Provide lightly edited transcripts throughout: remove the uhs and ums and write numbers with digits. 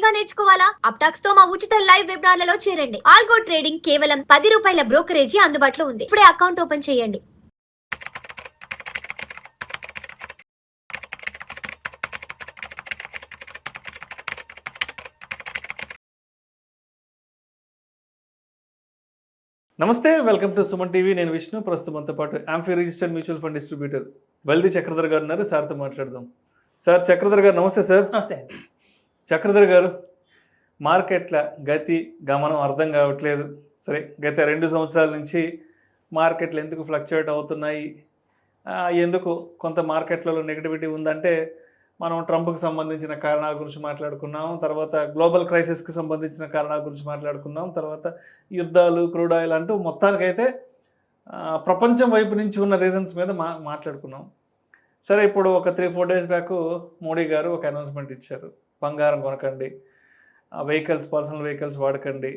గా నేర్చుకోవాలా? అప్టాక్స్ తో మా ఉచిత లైవ్ వెబినార్లలో చేరండి. ఆల్గో ట్రేడింగ్ కేవలం ₹10 బ్రోకరేజీ అందుబాటులో ఉంది. ఇప్పుడే అకౌంట్ ఓపెన్ చేయండి. నమస్తే, వెల్కమ్ టు సుమన్ టీవీ. నేను విష్ణు. ప్రస్తుతం మనతో పాటు AMFI registered mutual fund distributor వెల్ది చక్రధర్ గారు ఉన్నారు. సార్తో మాట్లాడదాం. సార్, చక్రధర్ గారు నమస్తే. సార్ నమస్తే. చక్రధర్ గారు, మార్కెట్ల గతి గమనం అర్థం కావట్లేదు. సరే, గత 2 సంవత్సరాల నుంచి మార్కెట్లు ఎందుకు ఫ్లక్చుయేట్ అవుతున్నాయి, ఎందుకు కొంత మార్కెట్లలో నెగిటివిటీ ఉందంటే మనం ట్రంప్కి సంబంధించిన కారణాల గురించి మాట్లాడుకున్నాం, తర్వాత గ్లోబల్ క్రైసిస్కి సంబంధించిన కారణాల గురించి మాట్లాడుకున్నాం, తర్వాత యుద్ధాలు, క్రూడ్ ఆయిల్ అంటూ మొత్తానికైతే ప్రపంచం వైపు నుంచి ఉన్న రీజన్స్ మీద మాట్లాడుకున్నాం. సరే, ఇప్పుడు ఒక 3-4 డేస్ బ్యాక్ మోడీ గారు ఒక అనౌన్స్మెంట్ ఇచ్చారు. బంగారం కొనకండి, వెహికల్స్, పర్సనల్ వెహికల్స్ వాడకండి,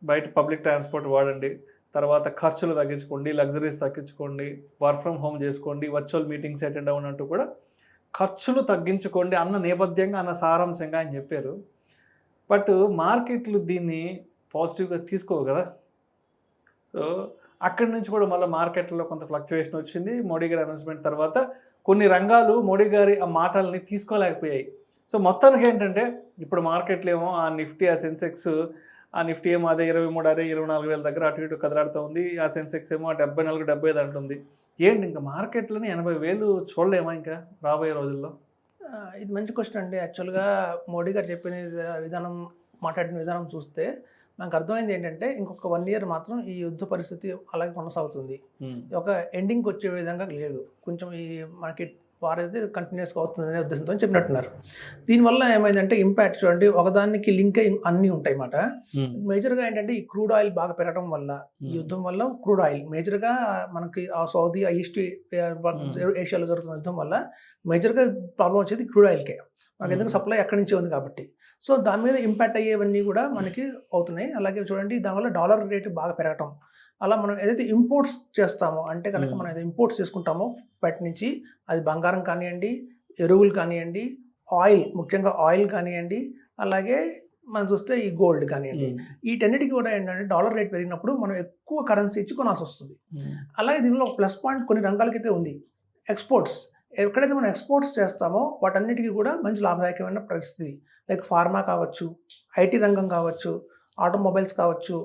బయట పబ్లిక్ ట్రాన్స్పోర్ట్ వాడండి, తర్వాత ఖర్చులు తగ్గించుకోండి, లగ్జరీస్ తగ్గించుకోండి, వర్క్ ఫ్రమ్ హోమ్ చేసుకోండి, వర్చువల్ మీటింగ్స్ అటెండ్ అవ్వనంటూ కూడా ఖర్చులు తగ్గించుకోండి అన్న నేపథ్యంగా, అన్న సారాంశంగా ఆయన చెప్పారు. బట్ మార్కెట్లు దీన్ని పాజిటివ్గా తీసుకోవు కదా. సో అక్కడి నుంచి కూడా మళ్ళీ మార్కెట్లో కొంత ఫ్లక్చువేషన్ వచ్చింది. మోడీ గారి అనౌన్స్మెంట్ తర్వాత కొన్ని రంగాలు మోడీ గారి ఆ మాటల్ని తీసుకోలేకపోయాయి. సో మొత్తానికి ఏంటంటే ఇప్పుడు మార్కెట్లు ఏమో ఆ నిఫ్టీ, ఆ సెన్సెక్స్, ఆ నిఫ్టీ ఏమో అదే 23,000 అదే 24,000 దగ్గర అటు ఇటు కదలాడుతూ ఉంది. ఆ సెన్సెక్స్ ఏమో 74-75 అంటుంది. ఏంటి ఇంకా మార్కెట్లని 80,000 చూడలేమా ఇంకా రాబోయే రోజుల్లో? ఇది మంచి క్వశ్చన్ అండి. యాక్చువల్గా మోడీ గారు చెప్పిన విధానం, మాట్లాడిన విధానం చూస్తే నాకు అర్థమైంది ఏంటంటే ఇంకొక 1 year మాత్రం ఈ యుద్ధ పరిస్థితి అలాగే కొనసాగుతుంది. ఒక ఎండింగ్కి వచ్చే విధంగా లేదు. కొంచెం ఈ మార్కెట్ వార్ అయితే కంటిన్యూస్గా అవుతుంది అనే ఉద్దేశంతో చెప్పినట్టున్నారు. దీనివల్ల ఏమైందంటే ఇంపాక్ట్ చూడండి, ఒకదానికి లింక్ అన్నీ ఉంటాయి అన్నమాట. మేజర్గా ఏంటంటే ఈ క్రూడ్ ఆయిల్ బాగా పెరగడం వల్ల, ఈ యుద్ధం వల్ల క్రూడ్ ఆయిల్ మేజర్గా మనకి ఆ సౌదీ, ఈస్ట్ ఏషియాలో జరుగుతున్న యుద్ధం వల్ల మేజర్గా ప్రాబ్లం వచ్చేది క్రూడ్ ఆయిల్కే. మనకి ఎందుకంటే సప్లై ఎక్కడి నుంచి ఉంది కాబట్టి. సో దాని మీద ఇంపాక్ట్ అయ్యేవన్నీ కూడా మనకి అవుతున్నాయి. అలాగే చూడండి, దానివల్ల డాలర్ రేటు బాగా పెరగటం, అలా మనం ఏదైతే ఇంపోర్ట్స్ చేస్తామో, అంటే కనుక మనం ఏదైతే ఇంపోర్ట్స్ చేసుకుంటామో బయట నుంచి, అది బంగారం కానివ్వండి, ఎరువులు కానివ్వండి, ఆయిల్, ముఖ్యంగా ఆయిల్ కానివ్వండి, అలాగే మనం చూస్తే ఈ గోల్డ్ కానివ్వండి, వీటన్నిటికీ కూడా ఏంటంటే డాలర్ రేట్ పెరిగినప్పుడు మనం ఎక్కువ కరెన్సీ ఇచ్చి కొనాల్సి వస్తుంది. అలాగే దీనిలో ఒక ప్లస్ పాయింట్ కొన్ని రంగాలకైతే ఉంది, ఎక్స్పోర్ట్స్. ఎక్కడైతే మనం ఎక్స్పోర్ట్స్ చేస్తామో వాటన్నిటికీ కూడా మంచి లాభదాయకమైన పరిస్థితి. లైక్ ఫార్మా కావచ్చు, ఐటీ రంగం కావచ్చు, ఆటోమొబైల్స్ కావచ్చు,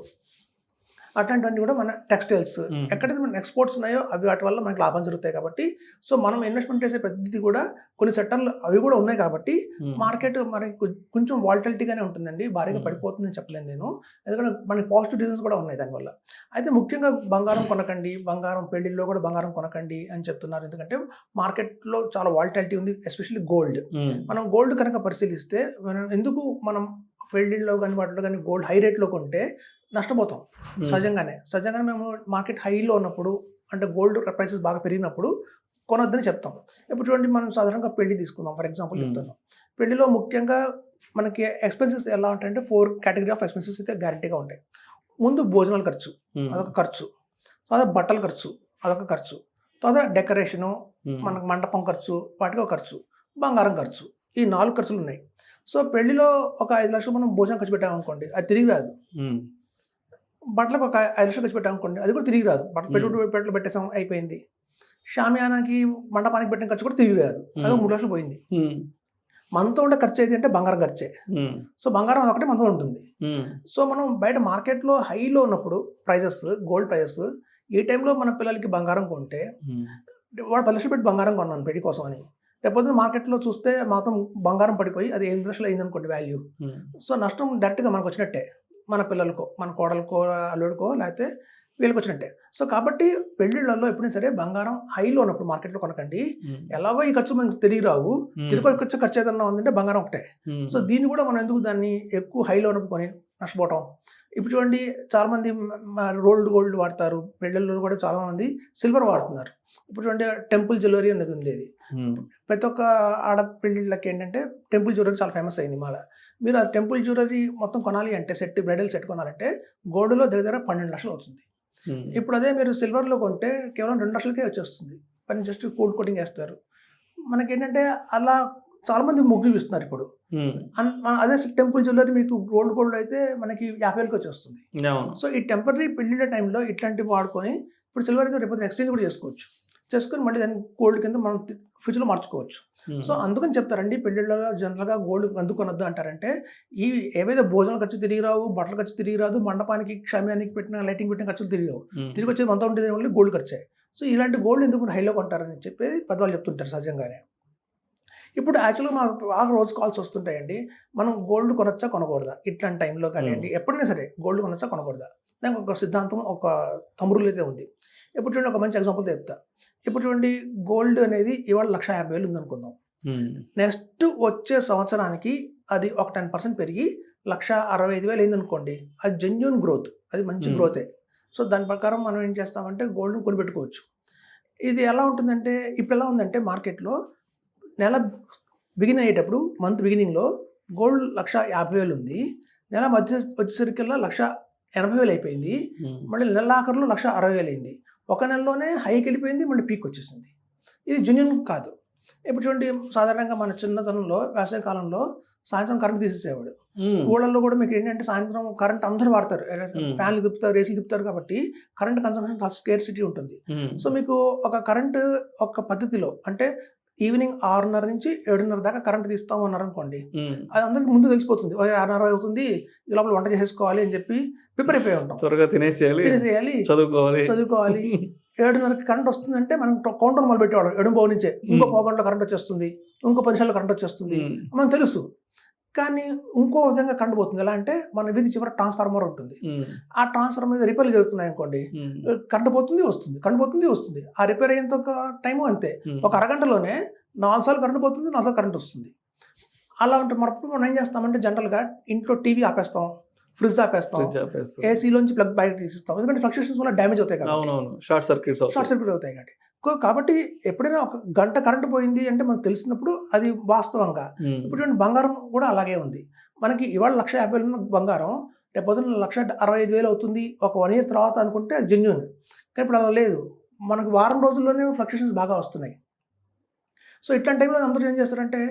అట్లాంటివన్నీ కూడా మన టెక్స్టైల్స్, ఎక్కడైతే మన ఎక్స్పోర్ట్స్ ఉన్నాయో అవి వాటి వల్ల మనకి లాభం జరుగుతాయి కాబట్టి. సో మనం ఇన్వెస్ట్మెంట్ చేసే ప్రతిదీ కూడా కొన్ని సెక్టర్లు అవి కూడా ఉన్నాయి కాబట్టి మార్కెట్ మరి కొంచెం వాలటిలిటీగానే ఉంటుందండి. భారీగా పడిపోతుందని చెప్పలేను నేను, ఎందుకంటే మనకి పాజిటివ్ రీజన్స్ కూడా ఉన్నాయి దానివల్ల. అయితే ముఖ్యంగా బంగారం కొనకండి, బంగారం పెళ్లిల్లో కూడా బంగారం కొనకండి అని చెప్తున్నారు. ఎందుకంటే మార్కెట్లో చాలా వాలటిలిటీ ఉంది, ఎస్పెషల్లీ గోల్డ్. మనం గోల్డ్ కనుక పరిశీలిస్తే మనం పెళ్లిల్లో కానీ వాటిలో కానీ గోల్డ్ హై రేట్లో కొంటే నష్టపోతాం సహజంగానే. మేము మార్కెట్ హైలో ఉన్నప్పుడు, అంటే గోల్డ్ ప్రైసెస్ బాగా పెరిగినప్పుడు కొనొద్దని చెప్తాం. ఇప్పుడు చూడండి, మనం సాధారణంగా పెళ్లి తీసుకుందాం, ఫర్ ఎగ్జాంపుల్ చెప్తాను. పెళ్లిలో ముఖ్యంగా మనకి ఎక్స్పెన్సెస్ ఎలా ఉంటాయంటే 4 కేటగిరీ ఆఫ్ ఎక్స్పెన్సెస్ అయితే గ్యారంటీగా ఉంటాయి. ముందు భోజనాల ఖర్చు, అదొక ఖర్చు. తర్వాత బట్టల ఖర్చు, అదొక ఖర్చు. తర్వాత డెకరేషను, మనకు మండపం ఖర్చు, వాటికి ఒక ఖర్చు, బంగారం ఖర్చు. ఈ 4 ఖర్చులు ఉన్నాయి. సో పెళ్లిలో ఒక 5 లక్షలు మనం భోజనం ఖర్చు పెట్టామనుకోండి, అది తిరిగి రాదు. బట్టలకు ఒక 5 లక్షలు ఖర్చు పెట్టామనుకోండి, అది కూడా తిరిగి రాదు. బట్టలు పెట్టేసాం, అయిపోయింది. షామియానాకి, మండపానికి పెట్టిన ఖర్చు కూడా తిరిగి రాదు, అది 3 లక్షలు పోయింది. మనతో ఉండే ఖర్చు ఏది అంటే బంగారం ఖర్చే. సో బంగారం అదొకటి మనతో ఉంటుంది. సో మనం బయట మార్కెట్లో హైలో ఉన్నప్పుడు ప్రైజెస్, గోల్డ్ ప్రైజెస్, ఈ టైంలో మన పిల్లలకి బంగారం కొంటే, వాడు 10 లక్షలు పెట్టి బంగారం కొన్నాను పెళ్లి కోసం అని, రేపొద్దున మార్కెట్లో చూస్తే మాత్రం బంగారం పడిపోయి అది 8 లక్షలు అయిందనుకోండి వాల్యూ. సో నష్టం డైరెక్ట్గా మనకు వచ్చినట్టే, మన పిల్లలకో, మన కోడలకో, అల్లుడికో, లేకపోతే వీళ్ళకి వచ్చినట్టే. సో కాబట్టి పెళ్లిళ్ళల్లో ఎప్పుడైనా సరే బంగారం హైలో ఉన్నప్పుడు మార్కెట్లో కొనకండి. ఎలాగో ఈ ఖర్చు మనకు తిరిగి రావు, తిరిగి ఖర్చు ఏదన్నా ఉందంటే బంగారం ఒకటే. సో దీన్ని కూడా మనం ఎందుకు దాన్ని ఎక్కువ హైలో ఉన్నప్పుడు కొని నష్టపోవటం. ఇప్పుడు చూడండి, చాలామంది రోల్డ్ గోల్డ్ వాడతారు, పెళ్ళిళ్ళు కూడా చాలామంది సిల్వర్ వాడుతున్నారు. ఇప్పుడు చూడండి, టెంపుల్ జ్యువెలరీ అనేది ఉండేది. ప్రతి ఒక్క ఆడపిల్లలకి ఏంటంటే టెంపుల్ జ్యువెలరీ చాలా ఫేమస్ అయింది. మళ్ళీ మీరు ఆ టెంపుల్ జ్యువెలరీ మొత్తం కొనాలి అంటే, బ్రైడల్ సెట్ కొనాలంటే గోల్డ్లో దగ్గర 12 లక్షలు అవుతుంది. ఇప్పుడు అదే మీరు సిల్వర్లో కొంటే కేవలం 2 లక్షలకే వచ్చేస్తుంది. పని జస్ట్ గోల్డ్ కోటింగ్ వేస్తారు. మనకేంటంటే అలా చాలా మంది మొగ్గు చూపిస్తున్నారు ఇప్పుడు. అదే టెంపుల్ జ్యువెలరీ మీకు గోల్డ్ అయితే మనకి 50,000కి వచ్చేస్తుంది. సో ఈ టెంపరీ పెళ్లిళ్ళ టైంలో ఇట్లాంటివి వాడుకొని ఇప్పుడు సిల్వర్ అయితే రేపు ఎక్స్చేంజ్ కూడా చేసుకొని మళ్ళీ దాన్ని గోల్డ్ కింద మనం ఫ్యూచర్లో మార్చుకోవచ్చు. సో అందుకని చెప్తారండి పెళ్లిళ్ళలో జనరల్గా గోల్డ్ ఎందుకు కొనొద్దు అంటారంటే ఈ ఏవైతే భోజనాలు ఖర్చు తిరిగి రావు, బట్టల ఖర్చు తిరిగి రాదు, మండపానికి క్షమ్యానికి పెట్టిన లైటింగ్ పెట్టిన ఖర్చులు తిరిగి రావు, తిరిగి వచ్చేది అంతా ఉండేది ఓన్లీ గోల్డ్ ఖర్చే. సో ఇలాంటి గోల్డ్ ఎందుకు హైలో కొంటారని చెప్పేది పెద్దవాళ్ళు చెప్తుంటారు సహజంగానే. ఇప్పుడు యాక్చువల్గా మాకు బాగా రోజు కాల్స్ వస్తుంటాయండి, మనం గోల్డ్ కొనొచ్చా కొనకూడదా ఇట్లాంటి టైంలో కానివ్వండి, ఎప్పుడైనా సరే గోల్డ్ కొనొచ్చా కొనకూడదా. దానికి ఒక సిద్ధాంతం, ఒక తమ్ముళ్ళు అయితే ఉంది. ఇప్పుడు చూడండి ఒక మంచి ఎగ్జాంపుల్ చెప్తా. ఇప్పుడు చూడండి గోల్డ్ అనేది ఇవాళ 1,50,000 ఉందనుకుందాం. నెక్స్ట్ వచ్చే సంవత్సరానికి అది ఒక 10% పెరిగి 1,65,000 అయిందనుకోండి, అది జెన్యూన్ గ్రోత్, అది మంచి గ్రోతే. సో దాని ప్రకారం మనం ఏం చేస్తామంటే గోల్డ్ని కొనిపెట్టుకోవచ్చు. ఇది ఎలా ఉంటుందంటే ఇప్పుడు ఎలా ఉందంటే మార్కెట్లో నెల బిగిన్ అయ్యేటప్పుడు మంత్ బిగినింగ్లో గోల్డ్ 1,50,000 ఉంది, నెల మధ్య వచ్చేసరికల్లా 1,80,000 అయిపోయింది, మళ్ళీ నెల ఆఖరిలో 1,60,000 అయింది. ఒక నెలలోనే హైకి వెళ్ళిపోయింది, మళ్ళీ పీక్ వచ్చేసింది. ఇది జెన్యూన్ కాదు. ఇప్పుడు చూడండి సాధారణంగా మన చిన్నతనంలో వేసవి కాలంలో సాయంత్రం కరెంట్ తీసేసేవాడు. ఊళ్ళల్లో కూడా మీకు ఏంటంటే సాయంత్రం కరెంట్ అందరూ వాడతారు, ఫ్యాన్లు తిప్పుతారు, రేసులు తిప్పుతారు, కాబట్టి కరెంట్ కన్సంప్షన్ చాలా స్కేర్సిటీ ఉంటుంది. సో మీకు ఒక కరెంట్ ఒక పద్ధతిలో అంటే ఈవినింగ్ 6:30 నుంచి 7:30 దాకా కరెంట్ తీస్తామన్నారు అనుకోండి, అది అందరికి ముందు తెలిసిపోతుంది, 6:30 అవుతుంది, ఈ లోపల వంట చేసేసుకోవాలి అని చెప్పి ప్రిపేర్ అయిపోయి ఉంటాం, త్వరగా తినేసేయాలి, చదువుకోవాలి. 7:30కి కరెంట్ వస్తుందంటే మనం కౌంటర్ మొదలు పెట్టేవాళ్ళం, 7:00 నుంచే ఇంకో పావుగంటలో కరెంట్ వచ్చేస్తుంది, ఇంకో 10 నిమిషాల్లో కరెంట్ వచ్చేస్తుంది మనకు తెలుసు. కానీ ఇంకో విధంగా కరెంట్ పోతుంది. ఎలా అంటే మన వీధి చివర ట్రాన్స్ఫార్మర్ ఉంటుంది, ఆ ట్రాన్స్ఫార్మర్ మీద రిపేర్లు జరుగుతున్నాయి అనుకోండి, కరెంట్ పోతుంది వస్తుంది, ఆ రిపేర్ అయ్యేంత ఒక టైము అంతే, ఒక అరగంటలోనే 4 సార్లు కరెంట్ పోతుంది, 4 సార్లు కరెంట్ వస్తుంది. అలా ఉంటే మనం ఏం చేస్తామంటే జనరల్గా ఇంట్లో టీవీ ఆపేస్తాం, ఫ్రిడ్జ్ ఆపేస్తాం, ఏసీలోంచి ప్లగ్ బయట తీసిస్తాం, ఎందుకంటే ఫ్లక్చుయేషన్స్ వల్ల డ్యామేజ్ అవుతాయి కాబట్టి, షార్ట్ సర్క్యూట్ అవుతాయి కాబట్టి. కాబట్టి ఎప్పుడైనా ఒక గంట కరెంట్ పోయింది అంటే మనకు తెలిసినప్పుడు అది వాస్తవంగా. ఇప్పుడు బంగారం కూడా అలాగే ఉంది. మనకి ఇవాళ 1,50,000 ఉన్న బంగారం రేపు పొద్దున్న 1,65,000 అవుతుంది ఒక 1 year తర్వాత అనుకుంటే అది జెన్యూన్. కానీ ఇప్పుడు అలా లేదు, మనకు వారం రోజుల్లోనే ఫ్లక్చుయేషన్స్ బాగా వస్తున్నాయి. సో ఇట్లాంటి టైంలో అందరూ ఏం చేస్తారంటే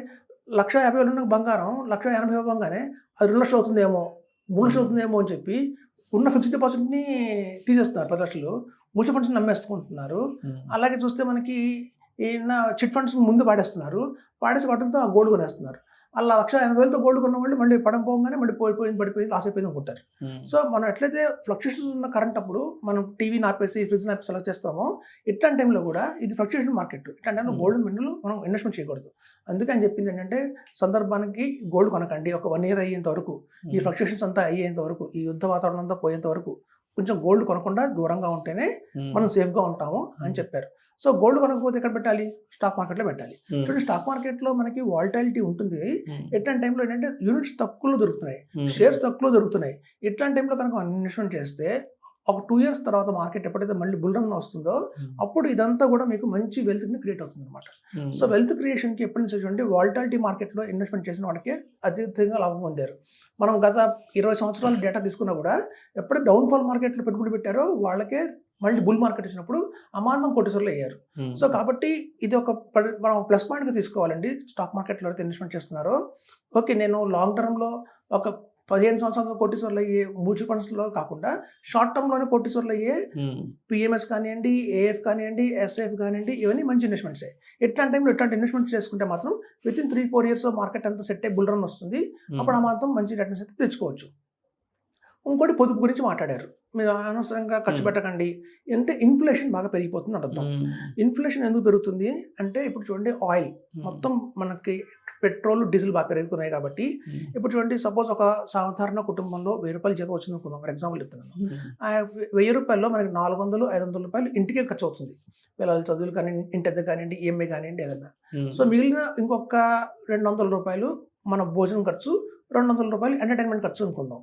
1,50,000 ఉన్న బంగారం 1,80,000 అవ్వగానే అది 2 లక్షలు అవుతుందేమో, 3 లక్షలు అవుతుందేమో అని చెప్పి ఉన్న ఫిక్స్డ్ డిపాజిట్ని తీసేస్తున్నారు, 10 లక్షలు మ్యూచువల్ ఫండ్స్ నమ్మేసుకుంటున్నారు. అలాగే చూస్తే మనకి చిట్ ఫండ్స్ ముందు పాడేసి వాటితో ఆ గోల్డ్ కొనేస్తున్నారు. అలా 1,80,000తో గోల్డ్ కొన్న వాళ్ళు మళ్ళీ పడిపోగానే మళ్ళీ పడిపోయింది లాస్ అయిపోయింది అనుకుంటారు. సో మనం ఎట్లయితే ఫ్లక్చుయేషన్స్ ఉన్న కరెంట్ అప్పుడు మనం టీవీని ఆపేసి ఫ్రిడ్జ్ని ఆపేసి సెలెక్ట్ చేస్తామో, ఇట్లాంటి టైంలో కూడా ఇది ఫ్లక్చుయేషన్ మార్కెట్, ఇట్లాంటి టైంలో గోల్డ్ మిన్నలు మనం ఇన్వెస్ట్మెంట్ చేయకూడదు. అందుకని చెప్పింది ఏంటంటే సందర్భానికి గోల్డ్ కొనకండి, ఒక 1 year అయ్యేంత వరకు, ఈ ఫ్లక్చుయేషన్స్ అంతా అయ్యేంత వరకు, ఈ యుద్ధ వాతావరణం అంతా పోయేంత వరకు కొంచెం గోల్డ్ కొనకుండా దూరంగా ఉంటేనే మనం సేఫ్గా ఉంటాము అని చెప్పారు. సో గోల్డ్ కొనకపోతే ఎక్కడ పెట్టాలి? స్టాక్ మార్కెట్లో పెట్టాలి. చూడండి స్టాక్ మార్కెట్లో మనకి వాలటాలిటీ ఉంటుంది. ఇట్లాంటి టైంలో ఏంటంటే యూనిట్స్ తక్కువలో దొరుకుతున్నాయి, షేర్స్ తక్కువలో దొరుకుతున్నాయి. ఇట్లాంటి టైంలో కనుక ఇన్వెస్ట్మెంట్ చేస్తే ఒక 2 years తర్వాత మార్కెట్ ఎప్పుడైతే మళ్ళీ బుల్ రన్ వస్తుందో అప్పుడు ఇదంతా కూడా మీకు మంచి వెల్త్ని క్రియేట్ అవుతుంది అనమాట. సో వెల్త్ క్రియేషన్కి ఎప్పటి నుంచి చూడండి వాలటాలిటీ మార్కెట్లో ఇన్వెస్ట్మెంట్ చేసిన వాళ్ళకి అత్యధికంగా లాభం పొందారు. మనం గత 20 సంవత్సరాల డేటా తీసుకున్నా కూడా ఎప్పుడు డౌన్ఫాల్ మార్కెట్లో పెట్టుబడి పెట్టారో వాళ్ళకే మళ్ళీ బుల్ మార్కెట్ వచ్చినప్పుడు అమాంతం కోటీశ్వర్లు అయ్యారు. సో కాబట్టి ఇది ఒక మనం ప్లస్ పాయింట్గా తీసుకోవాలండి. స్టాక్ మార్కెట్లో అయితే ఇన్వెస్ట్మెంట్ చేస్తున్నారో ఓకే, నేను లాంగ్ టర్మ్లో ఒక 15 సంవత్సరాలుగా కోటీశ్వర్లు అయ్యే మ్యూచువల్ ఫండ్స్లో కాకుండా షార్ట్ టర్మ్లోనే కోటీశ్వర్లు అయ్యే పిఎంఎస్ కానివ్వండి, ఏఎఫ్ కానివ్వండి, ఎస్ఎఫ్ కానివ్వండి, ఇవన్నీ మంచి ఇన్వెస్ట్మెంట్సే. ఇట్లాంటి టైంలో ఇట్లాంటి ఇన్వెస్ట్మెంట్ చేసుకుంటే మాత్రం వితిన్ 3-4 yearsలో మార్కెట్ అంతా సెట్ అయ్యి బుల్ రన్ వస్తుంది. అప్పుడు ఆ మాత్రం మంచి రిటర్న్స్ అయితే తెచ్చుకోవచ్చు. ఇంకోటి పొదుపు గురించి మాట్లాడారు. మీరు అనవసరంగా ఖర్చు పెట్టకండి అంటే ఇన్ఫ్లేషన్ బాగా పెరిగిపోతుంది అర్థం. ఇన్ఫ్లేషన్ ఎందుకు పెరుగుతుంది అంటే ఇప్పుడు చూడండి ఆయిల్ మొత్తం మనకి పెట్రోల్ డీజిల్ బాగా పెరుగుతున్నాయి కాబట్టి ఇప్పుడు చూడండి సపోజ్ ఒక సాధారణ కుటుంబంలో 1,000 రూపాయలు జీతం వచ్చింది అనుకుందాం, ఫర్ ఎగ్జాంపుల్ చెప్తున్నాను. ఆ 1,000 రూపాయల్లో మనకి 400-500 రూపాయలు ఇంటికే ఖర్చు అవుతుంది. పిల్లల చదువులు కానీ, ఇంటి అద్దె కానివ్వండి, ఈఎంఐ కానివ్వండి, ఏదన్నా. సో మిగిలిన ఇంకొక 200 రూపాయలు మన భోజనం ఖర్చు, 200 రూపాయలు ఎంటర్టైన్మెంట్ ఖర్చు అనుకుందాం.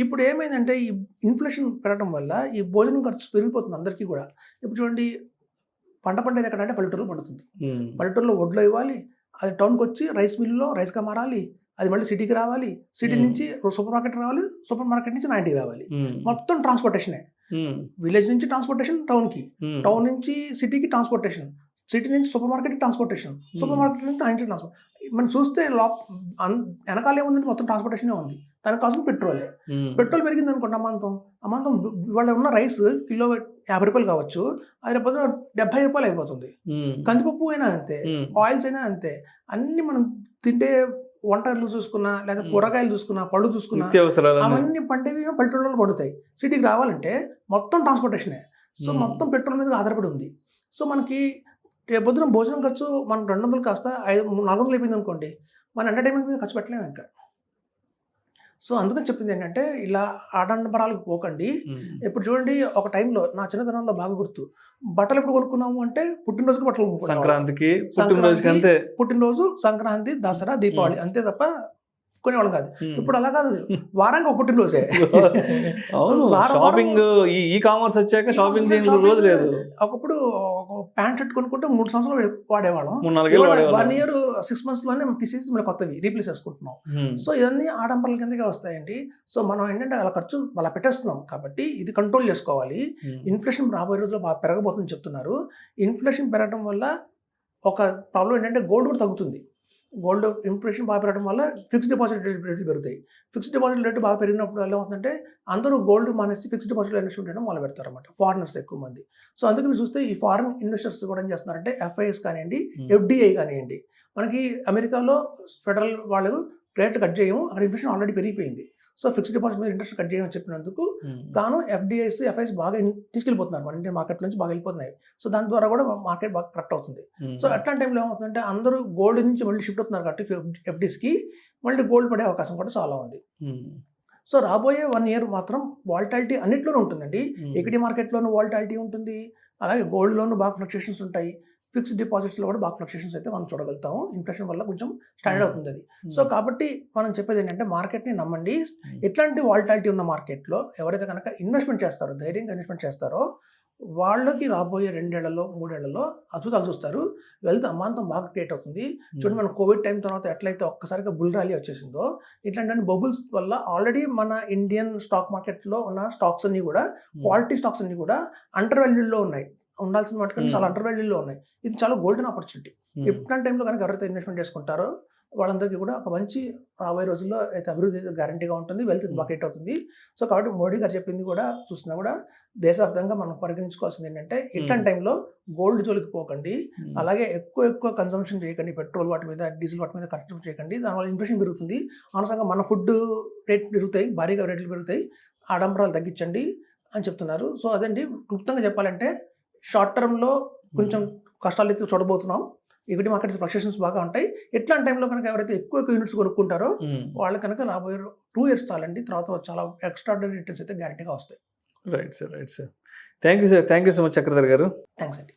ఇప్పుడు ఏమైందంటే ఈ ఇన్ఫ్లేషన్ పెరగడం వల్ల ఈ భోజనం ఖర్చు పెరిగిపోతుంది అందరికీ కూడా. ఇప్పుడు చూడండి పంట పండేది ఎక్కడంటే పల్లెటూరులో పండుతుంది. పల్లెటూరులో వడ్లు ఇవ్వాలి, అది టౌన్కి వచ్చి రైస్ మిల్లులో రైస్గా మారాలి, అది మళ్ళీ సిటీకి రావాలి, సిటీ నుంచి సూపర్ మార్కెట్ రావాలి, సూపర్ మార్కెట్ నుంచి 90 రావాలి. మొత్తం ట్రాన్స్పోర్టేషనే. విలేజ్ నుంచి ట్రాన్స్పోర్టేషన్ టౌన్కి, టౌన్ నుంచి సిటీకి ట్రాన్స్పోర్టేషన్, సిటీ నుంచి సూపర్ మార్కెట్కి ట్రాన్స్పోర్టేషన్, సూపర్ మార్కెట్ నుంచి 90 ట్రాన్స్పోర్ట్. మనం చూస్తే వెనకాల ఏముందంటే మొత్తం ట్రాన్స్పోర్టేషనే ఉంది, దానికి కావాల్సిన పెట్రోలే. ఉమ్. పెట్రోల్ పెరిగింది అనుకోండి, అమాంతం ఇవాళ ఉన్న రైస్ కిలో 50 రూపాయలు కావచ్చు, అది రేపు 70 రూపాయలు అయిపోతుంది. ఉమ్. కందిపప్పు అయినా అంతే, ఉమ్. ఆయిల్స్ అయినా అంతే. అన్ని మనం తింటే వంటలు చూసుకున్నా, లేదా కూరగాయలు చూసుకున్నా, పళ్ళు చూసుకున్నా, నిత్యావసరాలు అవన్నీ పండేవి పల్లెటూళ్ళలో పడుతాయి. సిటీకి రావాలంటే మొత్తం ట్రాన్స్పోర్టేషనే. సో మొత్తం పెట్రోల్ మీద ఆధారపడి ఉంది. సో మనకి రేపొద్దున భోజనం ఖర్చు మనం 200 కాస్త 400 అయిపోయింది అనుకోండి, మన ఎంటర్టైన్మెంట్ మీద ఖర్చు పెట్టలేము ఇంకా. సో అందుకని చెప్పింది ఏంటంటే, ఇలా ఆడంబరాలకు పోకండి. ఇప్పుడు చూడండి, ఒక టైంలో నా చిన్నతనంలో బాగా గుర్తు, బట్టలు ఎప్పుడు కొనుక్కున్నాము అంటే పుట్టినరోజుకి బట్టలు కొనుక్కున్నాము. సంక్రాంతికి, పుట్టినరోజుకి అంతే. పుట్టినరోజు, సంక్రాంతి, దసరా, దీపావళి అంతే తప్ప కొనేవాళ్ళం కాదు. ఇప్పుడు అలా కాదు, వారానికి ఒక పుట్టినరోజే. అవును, షాపింగ్ ఈ కామర్స్ వచ్చాక షాపింగ్ చేయని రోజు లేదు. ఒకప్పుడు ప్యాంట్ షర్ట్ కొనుక్కుంటే 3 సంవత్సరాలు వాడేవాళ్ళం, 3-4 ఏళ్ళు వాడేవాళ్ళం. 1 year 6 months లోనే తీసేసి మళ్ళీ కొత్తవి రీప్లేస్ చేసుకుంటున్నాం. సో ఇవన్నీ ఆడంబరాల కిందకే వస్తాయండి. సో మనం ఏంటంటే అలా ఖర్చు అలా పెట్టేస్తున్నాం కాబట్టి ఇది కంట్రోల్ చేసుకోవాలి. ఇన్ఫ్లేషన్ రాబోయే రోజుల్లో బాగా పెరగబోతుందని చెప్తున్నారు. ఇన్ఫ్లేషన్ పెరగడం వల్ల ఒక ప్రాబ్లం ఏంటంటే గోల్డ్ కూడా తగ్గుతుంది. గోల్డ్ ఇన్ఫ్లేషన్ బాగా పెరగడం వల్ల ఫిక్స్డ్ డిపాజిట్ రేట్లు పెరుగుతాయి. ఫిక్స్డ్ డిపాజిట్ రేటు బాగా పెరిగినప్పుడు ఎలా అవుతుందంటే అందరూ గోల్డ్ మానేసి ఫిక్స్డ్ డిపాజిట్లో ఇన్వెస్ట్మెంట్ చేయడం మొదలు పెడతారు అన్నమాట, ఫారినర్స్ ఎక్కువ మంది. సో అందుకే మీరు చూస్తే ఈ ఫారిన్ ఇన్వెస్టర్స్ కూడా ఏం చేస్తున్నారంటే FIS కానివ్వండి, FDI కానివ్వండి, మనకి అమెరికాలో ఫెడరల్ వాళ్ళు రేట్లు కట్ చేయము, అక్కడ ఇన్ఫ్లేషన్ ఆల్రెడీ పెరిగిపోయింది. సో ఫిక్స్డ్ డిపాజిట్ మీద ఇంట్రెస్ట్ కట్ చేయమని చెప్పినందుకు గాను FDIs, FIs బాగా తీసుకెళ్ళిపోతున్నారు, మన ఇండియన్ మార్కెట్ నుంచి బాగా వెళ్ళిపోతున్నాయి. సో దాని ద్వారా కూడా మార్కెట్ బాగా కరెక్ట్ అవుతుంది. సో అట్లాంటి టైంలో ఏమవుతుందంటే అందరూ గోల్డ్ నుంచి మళ్ళీ షిఫ్ట్ అవుతున్నారు కాబట్టి FDsకి మళ్ళీ గోల్డ్ పడే అవకాశం కూడా చాలా ఉంది. సో రాబోయే 1 year మాత్రం వాల్టాలిటీ అన్నిట్లోనూ ఉంటుందండి. ఈక్విటీ మార్కెట్లోనూ వాల్టాలిటీ ఉంటుంది, అలాగే గోల్డ్లోనూ బాగా ఫ్లక్చుయేషన్స్ ఉంటాయి, ఫిక్స్డ్ డిపాజిట్స్లో కూడా బాగా ఫ్లక్చుయేషన్స్ అయితే మనం చూడగలుగుతాము. ఇన్ఫ్లేషన్ వల్ల కొంచెం స్టాండర్డ్ అవుతుంది అది. సో కాబట్టి మనం చెప్పేది ఏంటంటే మార్కెట్ని నమ్మండి. ఎట్లాంటి వాల్టాలిటీ ఉన్న మార్కెట్లో ఎవరైతే కనుక ఇన్వెస్ట్మెంట్ చేస్తారో, ధైర్యంగా ఇన్వెస్ట్మెంట్ చేస్తారో, వాళ్ళకి రాబోయే 2 ఏళ్లలో 3 ఏళ్లలో అద్భుతాలు చూస్తారు. వెల్త్ అమాంతం బాగా క్రియేట్ అవుతుంది. చూడండి, మన కోవిడ్ టైం తర్వాత ఎట్లయితే ఒక్కసారిగా బుల్ ర్యాలీ వచ్చేసిందో, ఇట్లాంటి బబుల్స్ వల్ల ఆల్రెడీ మన ఇండియన్ స్టాక్ మార్కెట్లో ఉన్న స్టాక్స్ అన్ని కూడా, క్వాలిటీ స్టాక్స్ అన్ని కూడా అండర్ వాల్యూడ్లో ఉన్నాయి. ఉండాల్సిన వాటికన్నా చాలా అండర్ వాల్యూలో ఉన్నాయి. ఇది చాలా గోల్డెన్ ఆపర్చునిటీ. ఇట్లాంటి టైంలో కనుక ఎవరైతే ఇన్వెస్ట్మెంట్ చేసుకుంటారో వాళ్ళందరికీ కూడా ఒక మంచి రాబోయే రోజుల్లో అయితే అభివృద్ధి గ్యారంటీగా ఉంటుంది, వెల్త్ బకెట్ అవుతుంది. సో కాబట్టి మోడీ గారు చెప్పింది కూడా చూసినా కూడా దేశవ్యాప్తంగా మనం పరిగణించుకోవాల్సింది ఏంటంటే, ఇట్లాంటి టైంలో గోల్డ్ జోలికి పోకండి, అలాగే ఎక్కువ కన్సంప్షన్ చేయకండి, పెట్రోల్ వాటి మీద, డీజిల్ వాటి మీద ఖర్చు చేయకండి. దానివల్ల ఇన్ఫ్లేషన్ పెరుగుతుంది, అనవసరంగా మన ఫుడ్ రేట్ పెరుగుతాయి, భారీగా రేట్లు పెరుగుతాయి, ఆడంబరాలు తగ్గించండి అని చెప్తున్నారు. సో అదండి, క్లుప్తంగా చెప్పాలంటే షార్ట్ టర్మ్లో కొంచెం కష్టాలు అయితే చూడబోతున్నాం. ఈక్విటీ మార్కెట్ ఫ్లక్చుయేషన్స్ బాగా ఉంటాయి. ఎట్లాంటి టైంలో కనుక ఎవరైతే ఎక్కువ యూనిట్స్ కొనుక్కుంటారో వాళ్ళు కనుక రాబోయే 2 years చాలండి, తర్వాత చాలా ఎక్స్ట్రాడినరీ రిటర్న్స్ అయితే గ్యారంటీగా వస్తాయి. Right sir. Thank you so much Chakradhar గారు. థ్యాంక్స్ అండి.